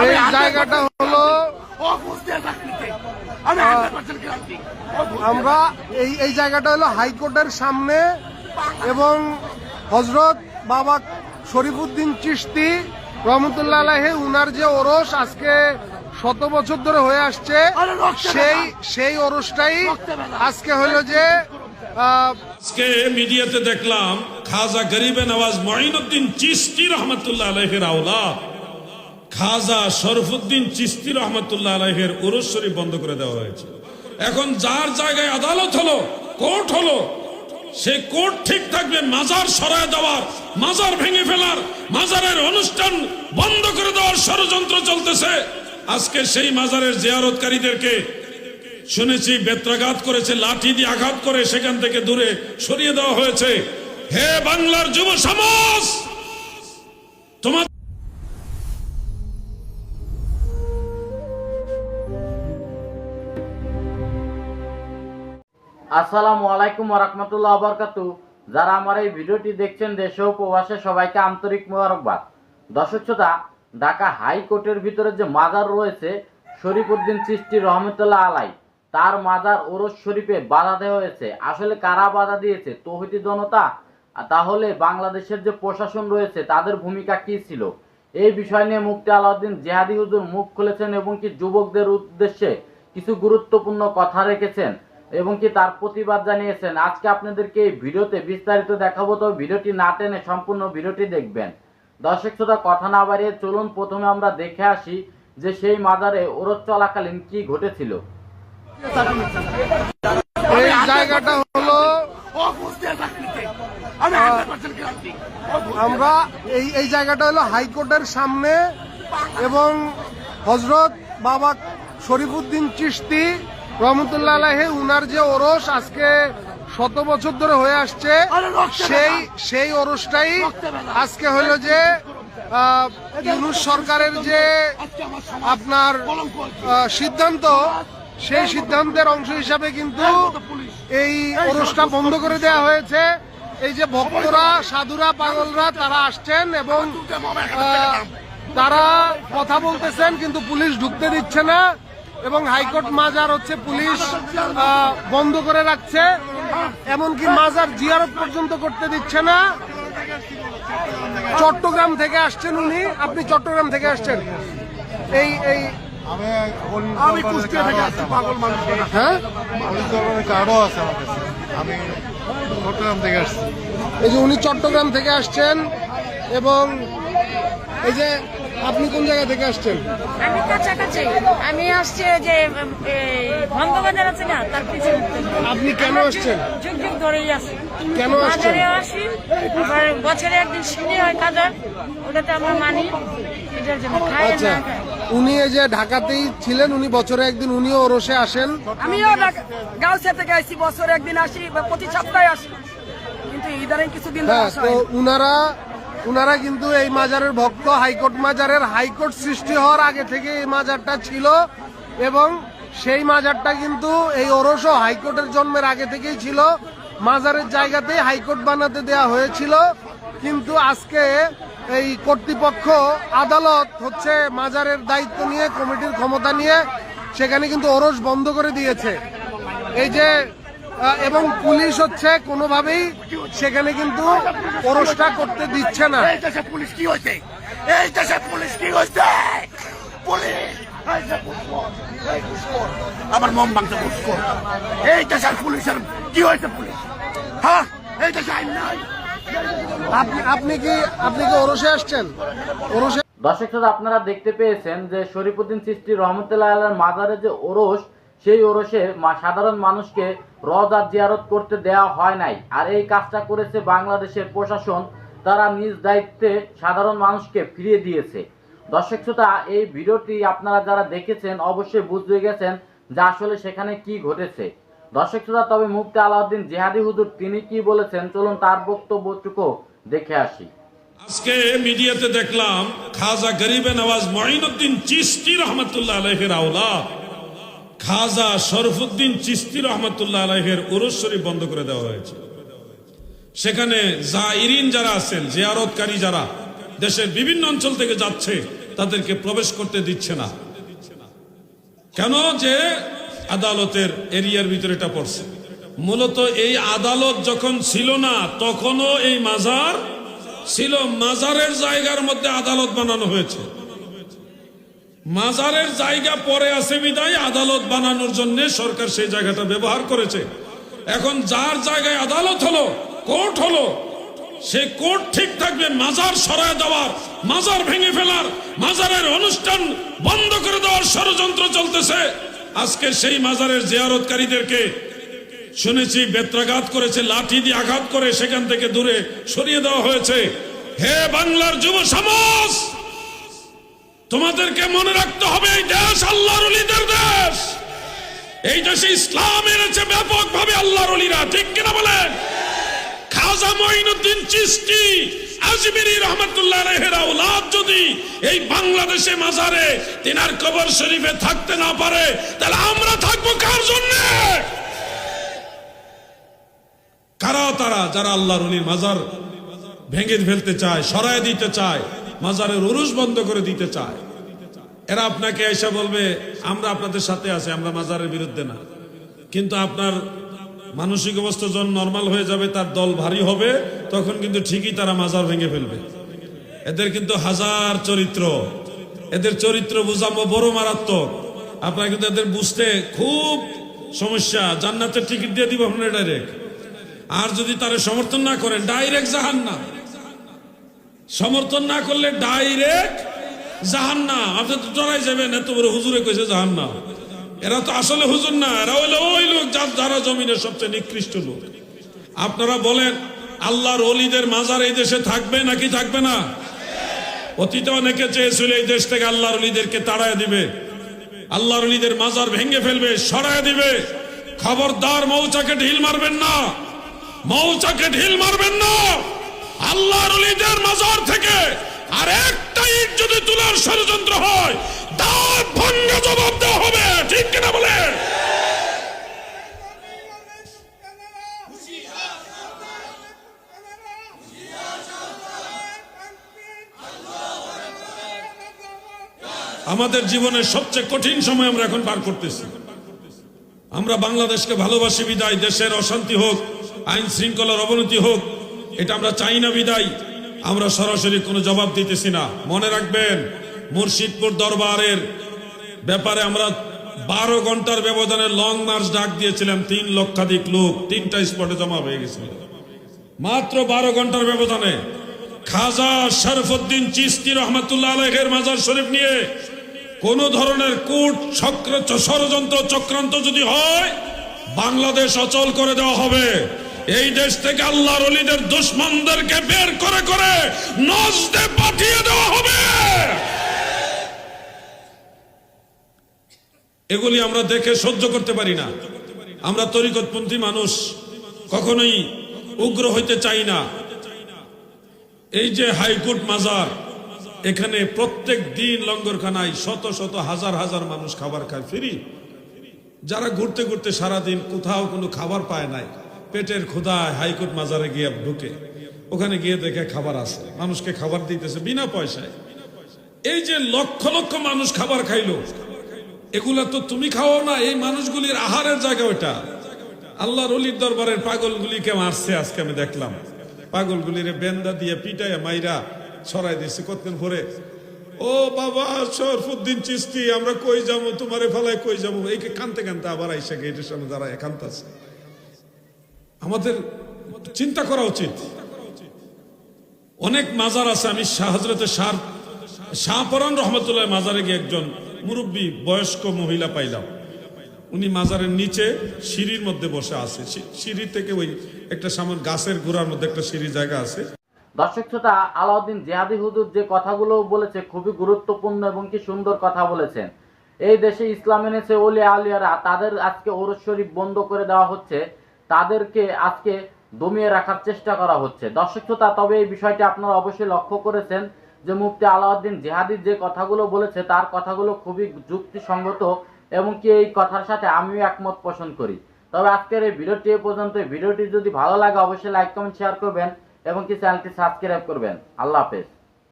এই জায়গাটা হলো আমরা এই জায়গাটা হলো হাইকোর্টের সামনে এবং হযরত বাবা শরীফুদ্দীন চিশতি রহমতুল্লাহ আলাইহি উনার যে ওরস আজকে 100 বছর ধরে হয়ে আসছে সেই ওরসটাই আজকে হলো যে আজকে মিডিয়াতে দেখলাম খাজা গরিবে নওয়াজ মঈনুদ্দিন চিশতি রহমতুল্লাহ আলাইহির আওলাদ খাজা শরফুদ্দিন চিশতি রহমতুল্লাহ আলাইহির উরুস শরীফ বন্ধ করে দেওয়া হয়েছে। এখন যার জায়গায় আদালত হলো, কোর্ট হলো, সেই কোর্ট ঠিক থাকবে মাজার সরায় দেওয়ার, মাজার ভেঙে ফেলার, মাজারের অনুষ্ঠান বন্ধ করে দেওয়ার ষড়যন্ত্র চলতেছে। আজকে সেই মাজারের জিয়ারতকারীদেরকে শুনেছি বেত্রাঘাত করেছে, লাঠি দিয়ে আঘাত করে সেখান থেকে দূরে সরিয়ে দেওয়া হয়েছে। হে বাংলার যুব সমাজ, তোমার আসসালামু আলাইকুম ওয়া রাহমাতুল্লাহি ওয়া বারাকাতুহু। যারা আমার এই ভিডিওটি দেখছেন দেশে ও প্রবাসে সবাইকে আন্তরিক মোবারকবাদ। দর্শক শ্রোতা, ঢাকা হাইকোর্টের ভিতরে যে মাজার রয়েছে শরীফুদ্দীন চিশতি রহমতুল্লাহ আলাই, তার মাজার ওরস শরীফে বাধা দেওয়া হয়েছে। আসলে কারা বাধা দিয়েছে? তৌহিদি জনতা? তাহলে বাংলাদেশের যে প্রশাসন রয়েছে তাদের ভূমিকা কি ছিল? এই বিষয় নিয়ে মুফতি আলাউদ্দিন জিহাদি হুজুর মুখ খুলেছেন এবং কি যুবকদের উদ্দেশ্যে কিছু গুরুত্বপূর্ণ কথা রেখেছেন এবং কি তার প্রতিবাদ জানিয়েছেন। আজকে আপনাদেরকে এই ভিডিওতে বিস্তারিত দেখাবো, তো ভিডিওটি না টেনে সম্পূর্ণ ভিডিওটি দেখবেন। দর্শক শ্রোতা, কথা না বাড়িয়ে চলুন প্রথমে আমরা দেখে আসি যে সেই মাজারে ওরস চলাকালীন কি ঘটেছিল। এই জায়গাটা হলো আমরা এই জায়গাটা হলো হাইকোর্টের সামনে এবং হযরত বাবা শরীফুদ্দীন চিশতি রহমতুল্লাহ আলাইহি উনার যে ওরস আজকে 100 বছর ধরে হয়ে আসছে সেই ওরসটাই আজকে হলো যে ইউনূস সরকারের যে আপনার সিদ্ধান্ত, সেই সিদ্ধান্তের অংশ হিসাবে কিন্তু এই ওরসটা বন্ধ করে দেওয়া হয়েছে। এই যে ভক্তরা, সাধুরা, পাগলরা তারা আসছেন এবং তারা কথা বলতেছেন কিন্তু পুলিশ ঢুকতে দিচ্ছে না এবং হাইকোর্ট মাজার হচ্ছে পুলিশ বন্ধ করে রাখছে, এমনকি মাজার জিয়ারত পর্যন্ত করতে দিচ্ছে না। চট্টগ্রাম থেকে আসছেন উনি, আপনি চট্টগ্রাম থেকে আসছেন? এই আমি কুষ্টিয়া থেকে আসছি, পাগল মানুষ। হ্যাঁ, কার্ডও আছে আমার কাছে। আমি চট্টগ্রাম থেকে আসছি। এই যে উনি চট্টগ্রাম থেকে আসছেন এবং এই যে আপনি কোন জায়গা থেকে আসছেন? আমি কাছাকাছি, আমি আসছি যে বন্ধবাজার আছে না, তার পিছনে। আপনি কেন আসছেন? যুগ যুগ ধরেই আসি। কেন আসছেন? বাজারে আসি, বছরে একদিন সিনি হয় কাজার, ওটাতে আমার মানি, এটার জন্য খাই। আচ্ছা, উনি এই যে ঢাকাতেই ছিলেন, উনি বছরে একদিন উনিও ওরসে আসেন? আমিও গাউসিয়া থেকে আসি, বছরে একদিন আসি, প্রতি সপ্তাহে আসি, কিন্তু ইদানিং কিছুদিন ধরে হ্যাঁ, আসা তো হয়নি। উনারা কিন্তু এই মাজারের ভক্ত। হাইকোর্ট মাজারের হাইকোর্ট সৃষ্টি হওয়ার আগে থেকে এই মাজারটা ছিল এবং সেই মাজারটা কিন্তু এই ওরসও হাইকোর্টের জন্মের আগে থেকেই ছিল। মাজারের জায়গাতেই হাইকোর্ট বানাতে দেয়া হয়েছিল, কিন্তু আজকে এই কর্তৃপক্ষ আদালত হচ্ছে মাজারের দায়িত্ব নিয়ে, কমিটির ক্ষমতা নিয়ে সেখানে কিন্তু ওরস বন্ধ করে দিয়েছে। এই যে এবং পুলিশ হচ্ছে কোনোভাবেই সেখানে কিন্তু ওরসটা করতে দিচ্ছে না। এই দেশে পুলিশ কি হয়েছে? এই দেশে পুলিশ কি হয়েছে? পুলিশ আমার মম ভাঙতে ঘুষখোর। এই দেশের পুলিশের কি হয়েছে? পুলিশ, হ্যাঁ, এই দেশে আইন নাই। আপনি কি ওরসে আসছেন? ওরসে দর্শক শ্রোতা, আপনারা দেখতে পেয়েছেন যে শরীফুদ্দীন চিশতি রহমতুল্লাহ আলাইহির মাজারে যে ওরস, সেই ওরসে সাধারণ মানুষকে রওজা জিয়ারত করতে দেওয়া হয় নাই। আর এই কাজটা করেছে বাংলাদেশের প্রশাসন, তারা নিজ দায়িত্বে সাধারণ মানুষকে ফিরিয়ে দিয়েছে। দর্শক শ্রোতা, এই ভিডিওটি আপনারা যারা দেখেছেন অবশ্যই বুঝতে গেছেন যে আসলে সেখানে কি ঘটেছে। দর্শক শ্রোতা, তবে মুফতি আলাউদ্দিন জিহাদি হুজুর তিনি কি বলেছেন চলুন তার বক্তব্যটুকু দেখে আসি। আজকে মিডিয়াতে দেখলাম খাজা গরিবে নওয়াজ মঈনুদ্দিন চিশতি রহমতুল্লাহ আলাইহির আওলাদ খাজা শরফুদ্দীন চিশতি রহমতুল্লাহ আলাইহির উরুস শরীফ বন্ধ করে দেওয়া হয়েছে। সেখানে জাইরিন যারা আছেন, জিয়ারতকারী যারা, দেশের বিভিন্ন অঞ্চল থেকে যাচ্ছে তাদেরকে প্রবেশ করতে দিচ্ছে না। কেন? যে আদালতের এরিয়ার ভিতরে এটা পড়ছে। মূলত এই আদালত যখন ছিল না তখনও এই মাজার ছিল, মাজারের জায়গার মধ্যে আদালত বানানো হয়েছে। মাজারের জায়গা পরে আছে বিদায় আদালত বানানোর জন্য সরকার সেই জায়গাটা ব্যবহার করেছে। এখন যার জায়গায় আদালত হলো, কোর্ট হলো, সে কোর্ট ঠিক থাকবে। মাজার সরায় দেওয়ার, মাজার ভেঙে ফেলার, মাজারের অনুষ্ঠান বন্ধ করে দেওয়ার ষড়যন্ত্র চলতেছে। আজকে সেই মাজারের জিয়ারতকারীদেরকে শুনেছি বেত্রাঘাত করেছে, লাঠি দিয়ে আঘাত করে সেখান থেকে দূরে সরিয়ে দেওয়া হয়েছে। হে বাংলার যুব সমাজ, তোমাদেরকে মনে রাখতে হবে এই দেশ আল্লাহর ওলিদের দেশ। এই দেশে ইসলাম এনেছে ব্যাপকভাবে আল্লাহর ওলিরা, ঠিক কিনা বলেন? খাজা মঈনুদ্দিন চিশতি আজমিরি রহমাতুল্লাহ আলাইহির আওলাদ যদি এই বাংলাদেশে মাজারে তিনার কবর শরীফে থাকতে না পারে, তাহলে আমরা থাকবো কার জন্য? কারা তারা যারা আল্লাহর ওলির মাজার ভেঙে ফেলতে চায়, সরায় দিতে চায়, মাজারের উরুস বন্ধ করে দিতে চায়? এরা আপনাকে এসে বলবে আমরা আপনাদের সাথে আছি, আমরা মাজারের বিরুদ্ধে না। কিন্তু আপনার মানসিক অবস্থা যখন নরমাল হয়ে যাবে, তার দল ভারী হবে, তখন কিন্তু ঠিকই তারা মাজার ভেঙে ফেলবে। এদের কিন্তু হাজার চরিত্র, এদের চরিত্র বোঝা বড় মারাত্মক। আপনারা কিন্তু এদের বুঝতে খুব সমস্যা। জান্নাতের টিকিট দিয়ে দিব আপনারা ডাইরেক্ট। আর যদি তারা সমর্থন না করেন, ডাইরেক্ট জাহান্নাম। সমর্থন না করলে ডাইরেক্ট জাহান্নাম। আপনি তো ডরাই যাবেন, এত বড় হুজুরে কইছে জাহান্নাম। এরা তো আসলে হুজুর না, এরা হইলো ওই লোক যারা জমিনের সবচেয়ে নিকৃষ্ট লোক। আপনারা বলেন আল্লাহর ওলিদের মাজার এই দেশে থাকবে নাকি থাকবে না? অতীতে অনেকে চেয়েছিল এই দেশ থেকে আল্লাহর ওলিদেরকে তাড়ায় দিবে, আল্লাহর ওলিদের মাজার ভেঙে ফেলবে, সরায় দিবে। খবরদার, মৌচাকে ঢিল মারবেন না, মৌচাকে ঢিল মারবেন না। আল্লাহর ওলিদের মাজার থেকে আর একটা ইট যদি তোলার ষড়যন্ত্র হয়, দাঁত ভাঙা জবাব দেওয়া হবে, ঠিক কিনা বলে? আমাদের জীবনের সবচেয়ে কঠিন সময় আমরা এখন পার করতেছি। আমরা বাংলাদেশকে ভালোবাসি বিদায় দেশের অশান্তি হোক, আইন শৃঙ্খলার অবনতি হোক, এটা আমরা চাই না বিদায় আমরা সরাসরি কোনো জবাব দিতেছি না। মনে রাখবেন, মুর্শিদপুর দরবারের ব্যাপারে আমরা 12 ঘন্টার ব্যবধানে লং মার্চ ডাক দিয়েছিলাম। 3 লক্ষাধিক লোক 3টা স্পটে জমা হয়ে গেছিল মাত্র 12 ঘন্টার ব্যবধানে। খাজা শরফুদ্দিন চিশতি রহমাতুল্লাহ আলাইহির মাজার শরীফ নিয়ে কোন ধরনের কূট ষড়যন্ত্র চক্রান্ত যদি হয়, বাংলাদেশ অচল করে দেওয়া হবে। এই দেশ থেকে আল্লাহর ওলিদের দুশমনদেরকে বের করে করে নজদে পাঠিয়ে দেওয়া হবে। এগুলি আমরা দেখে সহ্য করতে পারি না। আমরা তরিকতপন্থী মানুষ, কখনোই উগ্র হইতে চাই না। এই যে হাইকোর্ট মাজার, এখানে প্রত্যেক দিন লঙ্গরখানায় শত শত হাজার হাজার মানুষ খাবার খায় ফ্রি। যারা ঘুরতে ঘুরতে সারাদিন কোথাও কোনো খাবার পায় নাই, পেটের ক্ষুধায় হাইকোর্ট মাজারে গিয়ে ঢুকে, ওখানে গিয়ে দেখে খাবার আছে, মানুষকে খাবার দিতেছে বিনা পয়সায়। এই যে লক্ষ লক্ষ মানুষ খাবার খাইলো, এগুলা তো তুমি খাও না, এই মানুষগুলির আহারের জায়গা ওটা। আল্লাহর ওলির দরবারের পাগলগুলিকে মারছে আজকে আমি দেখলাম। পাগলগুলিরে বেন্দা দিয়ে পিটায় মাইরা ছড়াই দিচ্ছে কতদিন পরে। ও বাবা শরফুদ্দিন চিশতি, আমরা কই যাবো, তোমারে ফেলায় কই যাবো, এই কানতে কানতে আবার আইসা গেটের সামনে যারা একান্ত আছে। আমাদের চিন্তা করা উচিত। অনেক মাজার আছে। আমি হযরতে শাহপরান রহমতুল্লাহ মাজারে গিয়ে একজন মুরব্বী বয়স্ক মহিলা পাইলাম। উনি মাজারের নিচে সিঁড়ির মধ্যে বসে আছে। সিঁড়ি থেকে ওই একটা সামনে গাছের গোড়ার মধ্যে একটা সিঁড়ি জায়গা আছে। দর্শক শ্রোতা, আলাউদ্দিন জিহাদি হুজুর যে কথাগুলো বলেছে খুবই গুরুত্বপূর্ণ এবং কি সুন্দর কথা বলেছেন। এই দেশে ইসলাম এনেছে ওলি আউলিয়ারা, তাদের আজকে ওরস শরীফ বন্ধ করে দেওয়া হচ্ছে, তাদেরকে আজকে দমিয়ে রাখার চেষ্টা করা হচ্ছে। দর্শক শ্রোতা, তবে এই বিষয়টি আপনারা অবশ্যই লক্ষ্য করেছেন যে মুফতি আলাউদ্দিন জিহাদির যে কথাগুলো বলেছে তার কথাগুলো খুবই যুক্তিসঙ্গত এবং কি এই কথার সাথে আমিও একমত পোষণ করি। তবে আজকের এই ভিডিওটি এ পর্যন্ত। ভিডিওটি যদি ভালো লাগে অবশ্যই লাইক কমেন্ট শেয়ার করবেন এবং কি চ্যানেলটি সাবস্ক্রাইব করবেন। আল্লাহ হাফেজ।